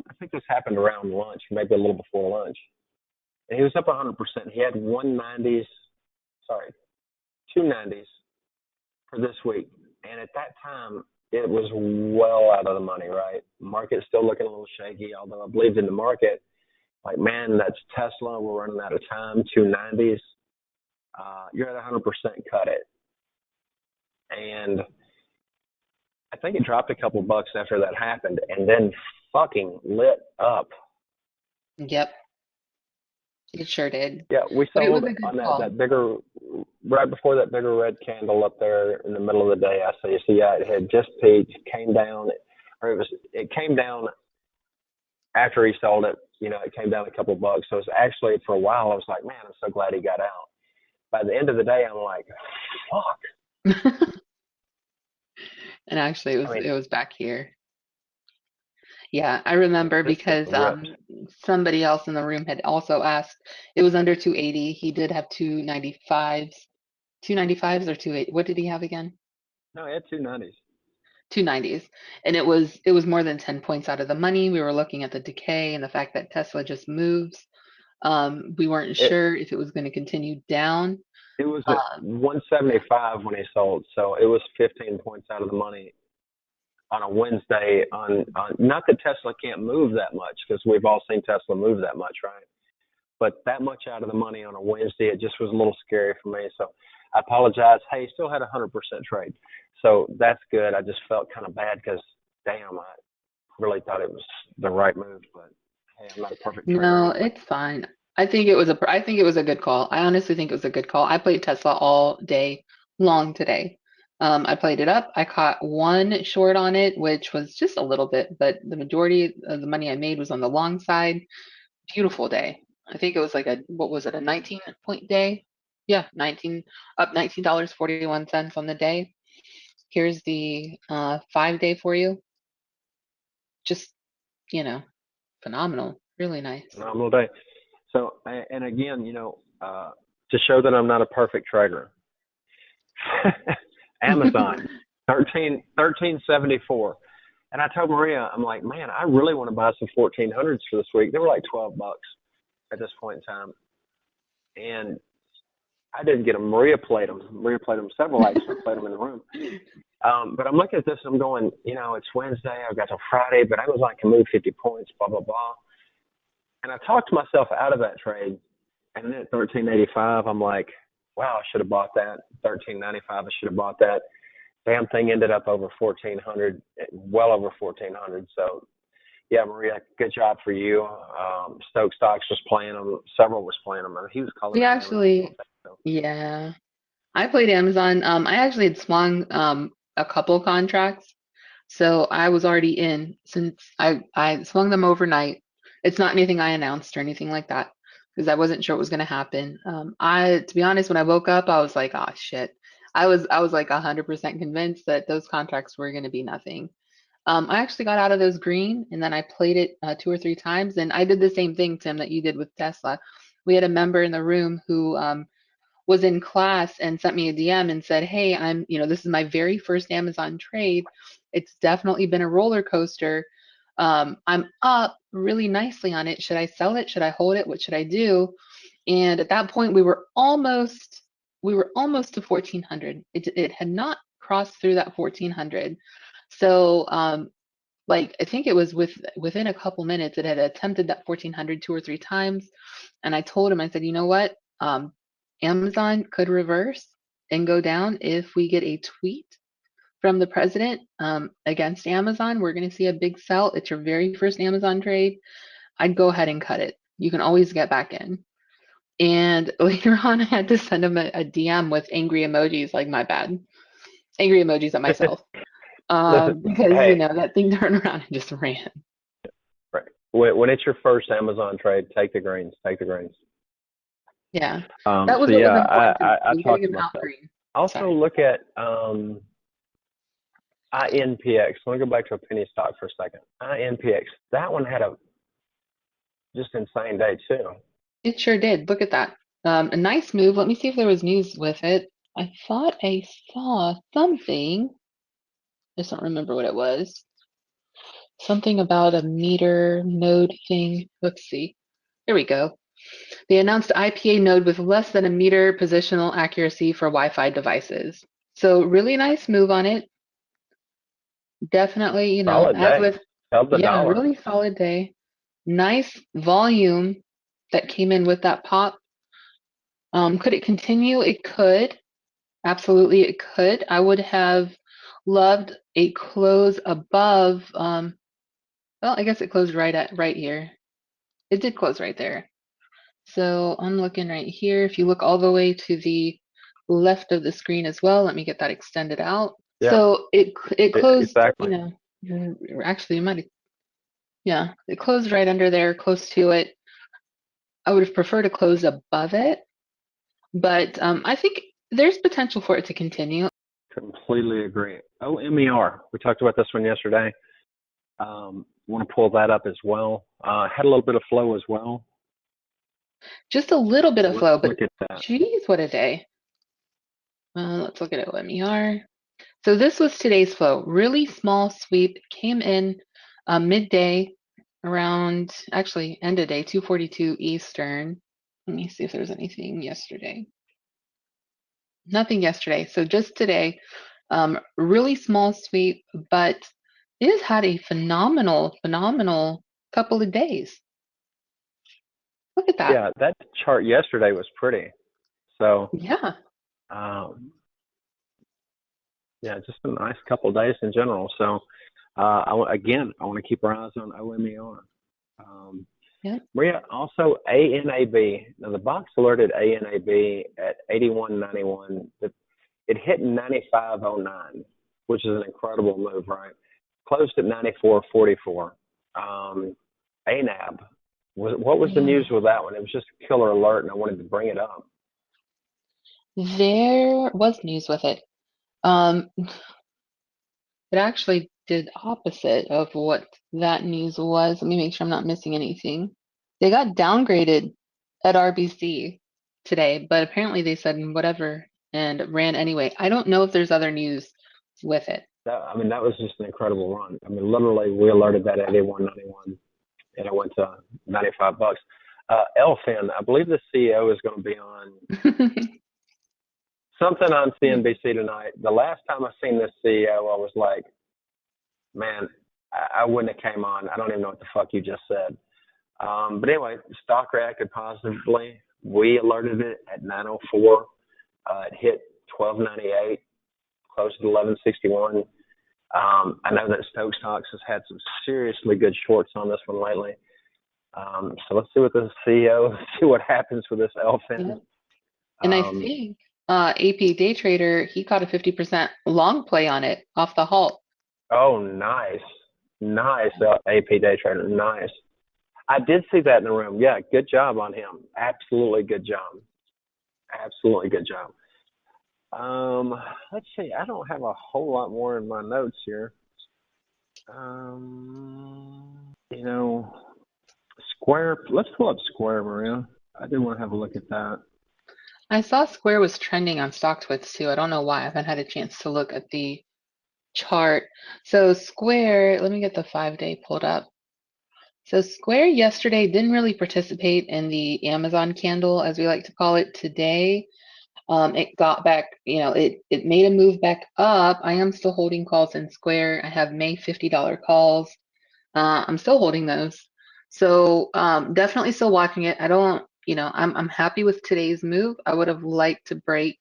B: I think this happened around lunch, maybe a little before lunch. And he was up 100%. He had 190s, sorry, 290s for this week. And at that time, it was well out of the money, right? Market's still looking a little shaky, although I believed in the market. Like, man, that's Tesla. We're running out of time, 290s. You're at 100% cut it. And I think it dropped a couple bucks after that happened and then fucking lit up.
A: Yep, it sure did.
B: Yeah, we
A: But it was
B: sold
A: a good
B: on that,
A: call.
B: that bigger, right before that bigger red candle up there in the middle of the day. I see, yeah, it had just peaked, came down, or it came down after he sold it. You know, it came down a couple bucks. So it's actually, for a while, I was like, man, I'm so glad he got out. By the end of the day, I'm like, fuck.
A: And actually,
B: I mean,
A: it was back here. Yeah, I remember
B: this thing
A: because
B: ripped.
A: somebody else in the room had also asked. It was under 280. He did have 295s, 295s or 28. What did he have again?
B: No, he had 290s.
A: 290s. And it was more than 10 points out of the money. We were looking at the decay and the fact that Tesla just moves. We weren't
B: It
A: sure if it was going to continue down.
B: it was at
A: Um, yeah.
B: 175 when he sold, so it was 15 points out of the money on a Wednesday. On not that Tesla can't move that much because we've all seen Tesla move that much, right? but that much out of the money on a Wednesday, it just was a little scary for me. So I apologize. Hey, still had a 100% trade. So that's good. I just felt kind of bad because, damn, I really thought it was the right move, but hey, I'm not a perfect trader
A: No,
B: anyway.
A: it's fine. I think it was a good call. I honestly think it was a good call. I played Tesla all day long today. I played it up. I caught one short on it, which was just a little bit, but the majority of the money I made was on the long side. Beautiful day. I think it was like what was it, a 19 point day? Yeah, 19, up $19.41 on the day. Here's the 5 day for you. Just, you know, phenomenal. Really nice.
B: Phenomenal day. So, and again, to show that I'm not a perfect trader, Amazon, 1374. And I told Maria, I'm like, man, I really want to buy some 1400s for this week. They were like $12 at this point in time. And I didn't get them. Maria played them. Maria played them several actually, played them in the room. But I'm looking at this and I'm going, it's Wednesday. I've got till Friday, but Amazon can move 50 points, blah, blah, blah. And I talked myself out of that trade. And then at 1385, I'm like, wow, I should have bought that. 1395, I should have bought that. Damn thing ended up over 1400, well over 1400. So yeah, Maria, good job for you. Stoke Stocks was playing them. Several was playing them. He was calling
A: We
B: out Amazon all
A: actually,
B: day. So
A: yeah, I played Amazon. I actually had swung a couple contracts, so I was already in since I swung them overnight. It's not anything I announced or anything like that because I wasn't sure what was going to happen. To be honest, when I woke up, I was like, oh shit. I was like 100% convinced that those contracts were going to be nothing. I actually got out of those green and then I played it 2 or 3 times. And I did the same thing, Tim, that you did with Tesla. We had a member in the room who was in class and sent me a DM and said, hey, this is my very first Amazon trade. It's definitely been a roller coaster. I'm up really nicely on it. Should I sell it? Should I hold it? What should I do? And at that point, we were almost to 1400. It had not crossed through that 1400. So like I think it was within a couple minutes, it had attempted that 1400 2 or 3 times, and I told him, I said, you know what, Amazon could reverse and go down if we get a tweet from the president against Amazon. We're going to see a big sell. It's your very first Amazon trade. I'd go ahead and cut it. You can always get back in. And later on, I had to send him a DM with angry emojis, like my bad, angry emojis at myself,
B: listen,
A: because
B: hey,
A: that thing turned around and just ran.
B: right. When it's your first Amazon trade, take the greens. Take the greens.
A: Yeah, that was
B: So
A: what was
B: yeah,
A: important to me,
B: I
A: was getting
B: talked to
A: him out
B: myself.
A: green.
B: Also
A: Sorry.
B: look at INPX. Let me go back to a penny stock for a second. INPX. That one had a just insane day too.
A: It sure did. Look at that. A nice move. Let me see if there was news with it. I thought I saw something. I just don't remember what it was. Something about a meter node thing. Let's see. Here we go. They announced IPA node with less than a meter positional accuracy for Wi-Fi devices. So really nice move on it. Definitely,
B: Solid
A: as
B: day.
A: with,
B: Held the
A: yeah,
B: dollar.
A: really solid day. Nice volume that came in with that pop. Could it continue? It could. Absolutely, it could. I would have loved a close above. Well, I guess it closed right here. It did close right there. So I'm looking right here. If you look all the way to the left of the screen as well, let me get that extended out.
B: Yeah,
A: So it closed,
B: exactly.
A: actually, it might have, yeah, it closed right under there, close to it. I would have preferred to close above it, but I think there's potential for it to continue.
B: Completely agree. OMER. We talked about this one yesterday. Want to pull that up as well. Had a little bit of flow as well.
A: Just a little bit
B: So
A: of
B: let's
A: flow, but
B: look at that.
A: geez, what a day. Let's look at it, MER. So this was today's flow. Really small sweep, came in midday around, actually end of day, 2:42 Eastern. Let me see if there's anything yesterday. Nothing yesterday. So just today, really small sweep, but it has had a phenomenal couple of days. Look at that.
B: Yeah, that chart yesterday was pretty. So,
A: Yeah.
B: um, yeah, just a nice couple of days in general. So, again, I want to keep our eyes on OMER. Um,
A: Yeah.
B: Maria, also ANAB. Now the box alerted ANAB at 81.91. It hit 95.09, which is an incredible move, right? Closed at 94.44. ANAB. What was the news
A: Yeah.
B: with that one? It was just a killer alert, and I wanted to bring it up.
A: There was news with it. It actually did opposite of what that news was. Let me make sure I'm not missing anything. They got downgraded at RBC today, but apparently they said whatever and ran anyway. I don't know if there's other news with it.
B: I mean, that was just an incredible run. I mean, literally, we alerted that at 81.91, and it went to 95 bucks. Elfin, I believe the CEO is going to be on something on CNBC tonight. The last time I seen this CEO, I was like, man, I wouldn't have came on. I don't even know what the fuck you just said. But anyway, the stock reacted positively. We alerted it at 9:04. It hit 12.98, closed at 11.61. I know that StockTwits has had some seriously good shorts on this one lately. So let's see what the CEO, see what happens with this
A: Yeah.
B: elephant.
A: And I
B: Um,
A: think AP Day Trader, he caught a 50% long play on it off the halt.
B: oh, nice. Nice, AP Day Trader. Nice. I did see that in the room. Yeah, good job on him. Absolutely good job. Absolutely good job. Let's see. I don't have a whole lot more in my notes here. You know, Square. Let's pull up Square, Maria. I did want to have a look at that.
A: I saw Square was trending on StockTwits too. I don't know why. I haven't had a chance to look at the chart. So Square, let me get the 5-day pulled up. So Square yesterday didn't really participate in the Amazon candle, as we like to call it today. It got back, it made a move back up. I am still holding calls in Square. I have May $50 calls. I'm still holding those. So definitely still watching it. I don't, I'm happy with today's move. I would have liked to break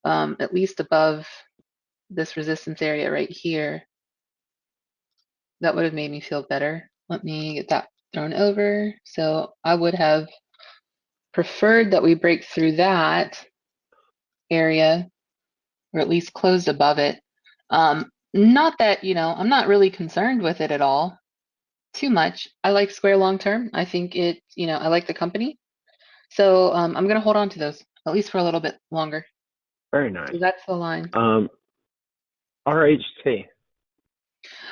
A: at least above this resistance area right here. That would have made me feel better. Let me get that thrown over. So I would have preferred that we break through that area or at least closed above it. Not that, I'm not really concerned with it at all too much. I like Square long term. I think I like the company. So I'm going to hold on to those at least for a little bit longer.
B: Very nice.
A: So that's the line.
B: Um, RHT.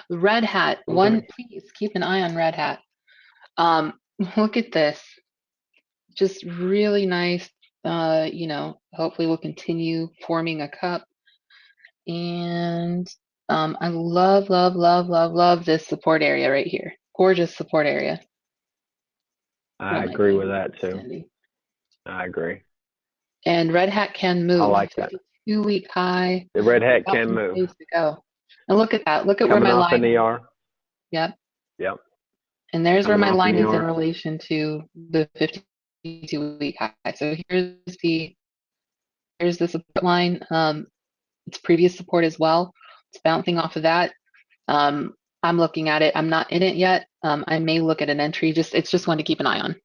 A: Red Hat,
B: Okay.
A: please keep an eye on Red Hat. Um, look at this. Just really nice. Hopefully we'll continue forming a cup. And I love, love, love, love, love this support area right here. Gorgeous support area. Oh
B: I
A: my
B: agree with
A: goodness,
B: that too.
A: outstanding.
B: I agree.
A: And Red Hat can
B: I
A: move.
B: like
A: So
B: that.
A: it's a 2-week high.
B: The red
A: We've
B: hat
A: got
B: can
A: some
B: move.
A: space to go. And look at that. Look at where
B: Coming
A: my
B: off an
A: line is.
B: ER.
A: Yep.
B: Yep.
A: And there's where
B: Coming
A: my
B: off an
A: line is in
B: ER.
A: relation to the 52-week high. So here's the support line. It's previous support as well. It's bouncing off of that. Um, I'm looking at it. I'm not in it yet. I may look at an entry. It's just one to keep an eye on.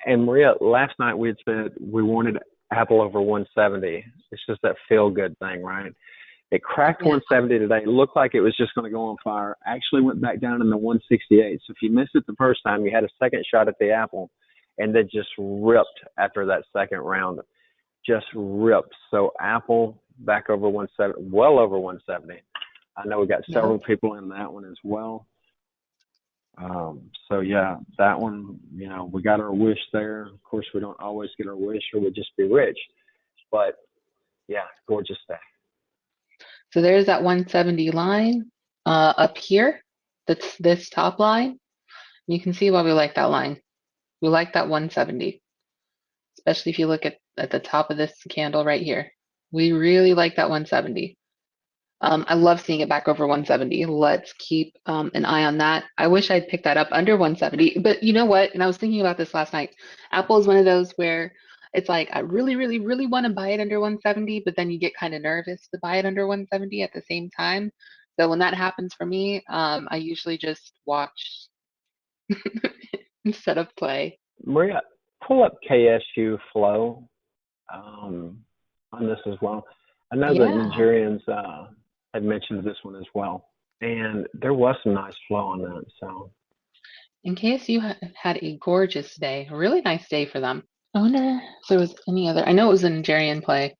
B: And Maria, last night we had said we wanted Apple over 170. It's just that feel good thing, right? It cracked
A: Yeah.
B: 170 today. It looked like it was just going to go on fire. Actually went back down in the 168. So if you missed it the first time, you had a second shot at the Apple, and then just ripped after that second round. Just ripped. So Apple back over 170, well over 170. I know we got
A: Yeah.
B: several people in that one as well. So yeah, that one, we got our wish there. Of course, we don't always get our wish, or we'd just be rich. But yeah, gorgeous day.
A: So there's that 170 line up here. That's this top line. You can see why we like that line. We like that 170, especially if you look at the top of this candle right here. We really like that 170. I love seeing it back over 170. Let's keep an eye on that. I wish I'd picked that up under 170, but you know what? And I was thinking about this last night. Apple is one of those where it's like I really, really, really want to buy it under 170, but then you get kind of nervous to buy it under 170 at the same time. So when that happens for me, I usually just watch instead of play.
B: Maria, pull up KSU flow um, on this as well. I know the
A: Yeah.
B: Nigerians had mentioned this one as well, and there was some nice flow on that. So
A: In case you had a gorgeous day, a really nice day for them. I wonder if there was any other. I know it was a Nigerian play.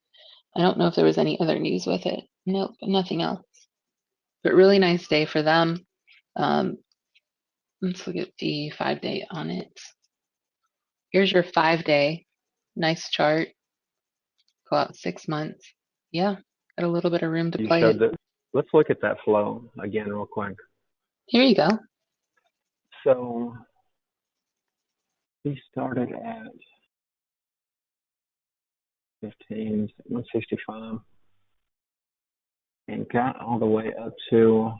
A: I don't know if there was any other news with it. Nope, nothing else. But really nice day for them. Um, let's look at the 5 day on it. Here's your 5 day. Nice chart. Go out 6 months. Yeah, got a little bit of room to
B: you
A: play
B: showed
A: it.
B: that. Let's look at that flow again real quick.
A: Here you go.
B: So we started at 165 and got all the way up to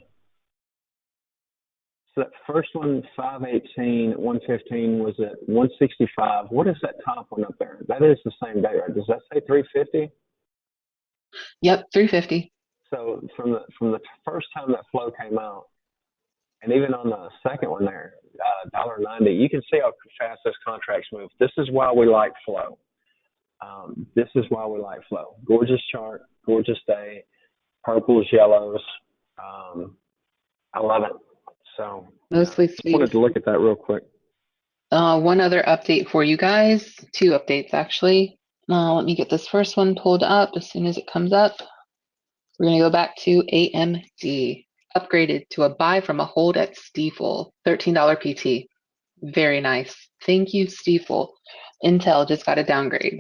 B: so that first one, 518, 115 was at 165. What is that top one up there? That is the same day, right? Does that say 350?
A: Yep, 350.
B: So from the first time that flow came out, and even on the second one there, $1.90, you can see how fast those contracts move. This is why we like flow. This is why we like flow. Gorgeous chart, gorgeous day, purples, yellows. Um, I love it. So yeah,
A: Mostly
B: just wanted
A: sweets.
B: to look at that real quick.
A: One other update for you guys. Two updates actually. Let me get this first one pulled up as soon as it comes up. We're going to go back to AMD. Upgraded to a buy from a hold at Stiefel. $13 PT. Very nice. Thank you, Stiefel. Intel just got a downgrade.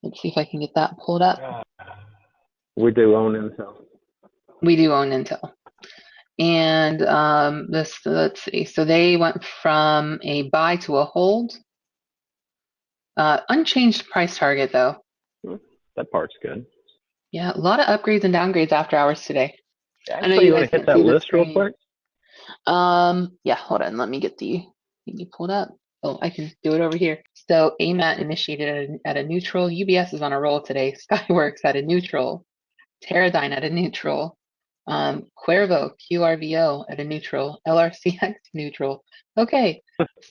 A: Let's see if I can get that pulled up.
B: We do own Intel.
A: We do own Intel. And this, let's see. So they went from a buy to a hold. Unchanged price target though.
B: Hmm, that part's good.
A: Yeah, a lot of upgrades and downgrades after hours today. I know
B: Actually,
A: you
B: you want
A: guys
B: to hit
A: can't
B: that
A: see the
B: list real
A: screen.
B: quick?
A: Yeah, hold on. Let me get you pulled up. Oh, I can do it over here. So AMAT initiated at a neutral. UBS is on a roll today. Skyworks at a neutral. Teradyne at a neutral. Cuervo, QRVO at a neutral. LRCX neutral. Okay,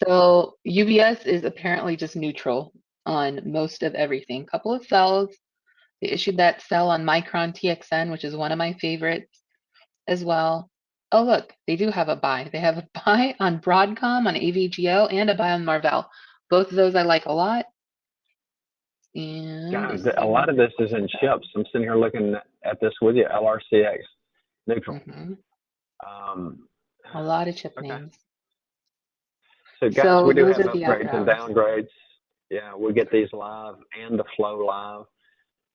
A: so UBS is apparently just neutral on most of everything. Couple of sells. They issued that sell on Micron TXN, which is one of my favorites as well. Oh, look, they do have a buy. They have a buy on Broadcom, on AVGO, and a buy on Marvell. Both of those I like a lot. And
B: God,
A: let's
B: a
A: see when
B: lot of
A: they're
B: this is in
A: posted up.
B: chips. I'm sitting here looking at this with you. LRCX neutral.
A: Hmm.
B: Um,
A: A lot of chip
B: okay.
A: names.
B: So guys,
A: So
B: we do
A: those
B: have
A: are the after
B: upgrades and
A: hours.
B: downgrades. Yeah, we get these live and the flow live.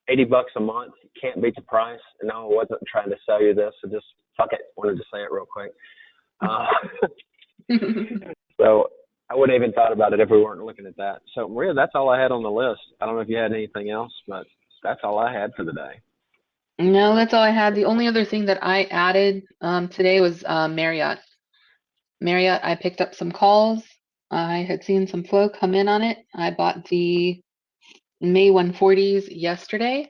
B: $80 a month. Can't beat the price. And no, I wasn't trying to sell you this. So just fuck it. Wanted to say it real quick. Uh, so I wouldn't even thought about it if we weren't looking at that. So Maria, that's all I had on the list. I don't know if you had anything else, but that's all I had for the day.
A: No, that's all I had. The only other thing that I added today was Marriott. Marriott, I picked up some calls. I had seen some flow come in on it. I bought the May 140s yesterday.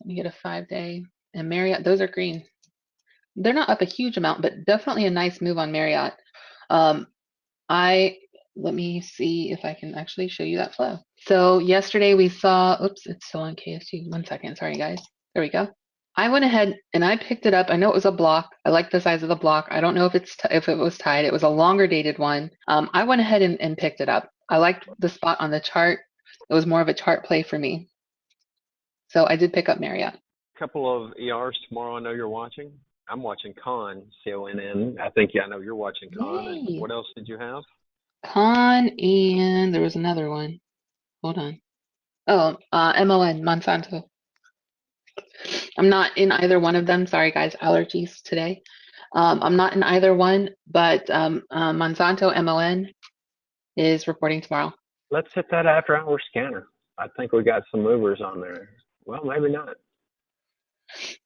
A: Let me get a 5 day. And Marriott, those are green. They're not up a huge amount, but definitely a nice move on Marriott. Um, I Let me see if I can actually show you that flow. So yesterday we saw, oops, it's still on KSU. 1 second, sorry guys. There we go. I went ahead and I picked it up. I know it was a block. I like the size of the block. I don't know if if it was tied. It was a longer dated one. I went ahead and picked it up. I liked the spot on the chart. It was more of a chart play for me. So I did pick up Marriott.
B: Couple of ERs tomorrow. I know you're watching. I'm watching Con, CONN. I think I know you're watching Con. And
A: Yay.
B: what else did you have?
A: Con and there was another one. Hold on. Oh, MON, Monsanto. I'm not in either one of them. Sorry, guys, allergies today. I'm not in either one, but Monsanto MON is reporting tomorrow.
B: Let's hit that after hour scanner. I think we got some movers on there. Well, maybe not.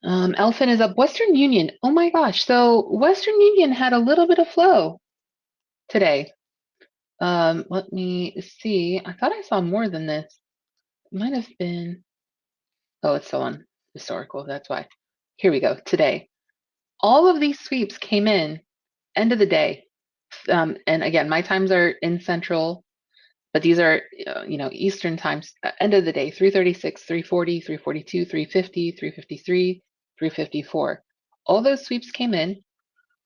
A: Elephant is up. Western Union. Oh my gosh. So Western Union had a little bit of flow today. Let me see. I thought I saw more than this. It might have been. Oh, it's still on historical. That's why. Here we go. Today, all of these sweeps came in end of the day. And again, my times are in Central, but these are Eastern times. End of the day, 336, 340, 342, 350, 353, 354. All those sweeps came in.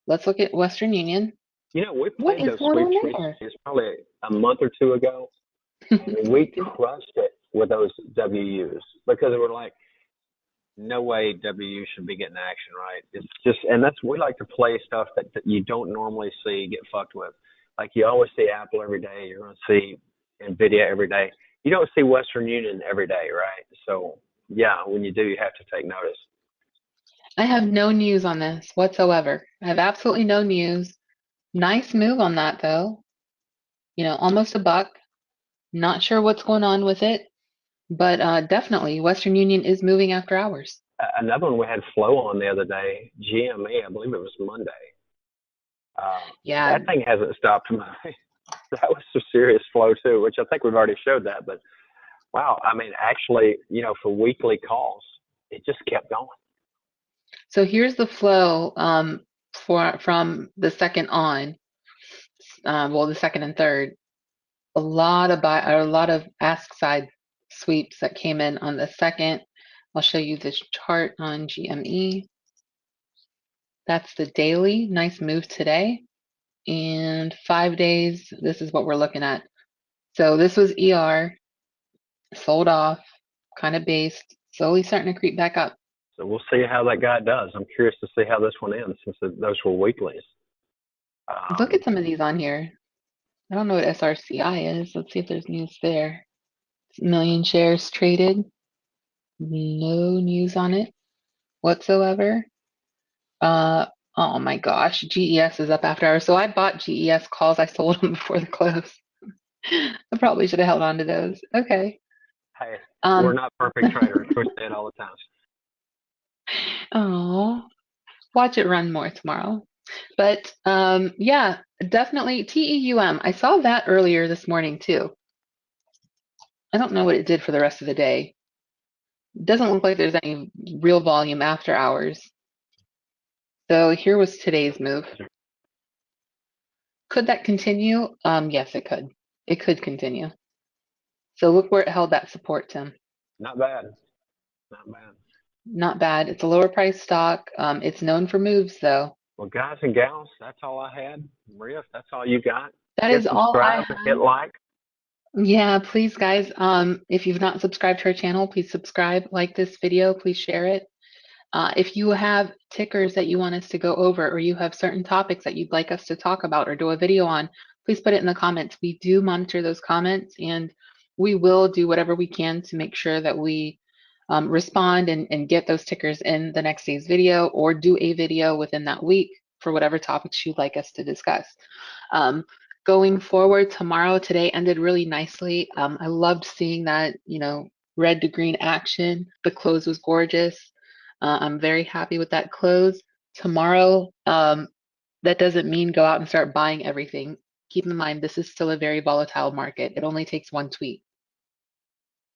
A: Let's look at Western Union.
B: We
A: What
B: played
A: is
B: those
A: going
B: sweeps
A: on
B: recently.
A: there?
B: It's probably a month or two ago, and we crushed it with those WUs because we were like, no way WU should be getting action, right? It's just, and that's, we like to play stuff that you don't normally see get fucked with. Like you always see Apple every day, you're going to see Nvidia every day. You don't see Western Union every day, right? So yeah, when you do, you have to take notice.
A: I have no news on this whatsoever. I have absolutely no news. Nice move on that though. Almost a buck. Not sure what's going on with it, but definitely Western Union is moving after hours.
B: Another one we had flow on the other day, GME, I believe it was Monday.
A: Yeah.
B: That thing hasn't stopped. That was some serious flow too, which I think we've already showed that. But wow, I mean, actually, for weekly calls, it just kept going.
A: So here's the flow from the second on. Well, the second and third. A lot of ask side sweeps that came in on the second. I'll show you this chart on GME. That's the daily. Nice move today. And 5 days, this is what we're looking at. So this was ER, sold off, kind of based, slowly starting to creep back up.
B: So we'll see how that guy does. I'm curious to see how this one ends since those were weeklies.
A: Look
B: Um,
A: at some of these on here. I don't know what SRCI is. Let's see if there's news there. Million shares traded. No news on it whatsoever. Uh, oh my gosh, GES is up after hours. So I bought GES calls. I sold them before the close. I probably should have held on to those. Okay.
B: hey, we're
A: Um,
B: not perfect traders. We say it all the time.
A: oh, watch it run more tomorrow. But yeah, definitely TEUM. I saw that earlier this morning too. I don't know what it did for the rest of the day. It doesn't look like there's any real volume after hours. So here was today's move. Could that continue? Yes, it could. It could continue. So look where it held that support, Tim.
B: Not bad. Not bad.
A: Not bad. It's a lower price stock. It's known for moves, though.
B: Well, guys and gals, that's all I had. Maria, if that's all you got,
A: That
B: hit
A: is all I
B: subscribe, hit
A: have.
B: like.
A: Yeah, please, guys. If you've not subscribed to our channel, please subscribe, like this video, please share it. If you have tickers that you want us to go over, or you have certain topics that you'd like us to talk about or do a video on, please put it in the comments. We do monitor those comments, and we will do whatever we can to make sure that we respond and get those tickers in the next day's video, or do a video within that week for whatever topics you'd like us to discuss. Um, Going forward, today ended really nicely. I loved seeing that, red to green action. The close was gorgeous. I'm very happy with that close. Tomorrow, that doesn't mean go out and start buying everything. Keep in mind, this is still a very volatile market. It only takes one tweet,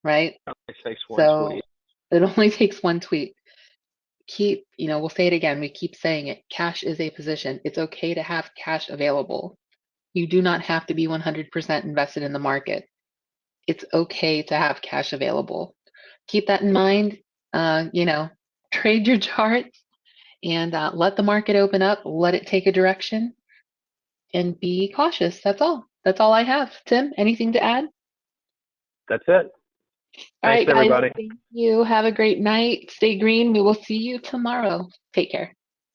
A: right?
B: It takes one
A: So
B: tweet.
A: it only takes one tweet. We'll say it again. We keep saying it. Cash is a position. It's okay to have cash available. You do not have to be 100% invested in the market. It's okay to have cash available. Keep that in mind. Trade your charts and let the market open up, let it take a direction, and be cautious. That's all. That's all I have. Tim, anything to add?
B: That's it.
A: All
B: Thanks,
A: right, guys.
B: everybody.
A: Thank you. Have a great night. Stay green. We will see you tomorrow. Take care.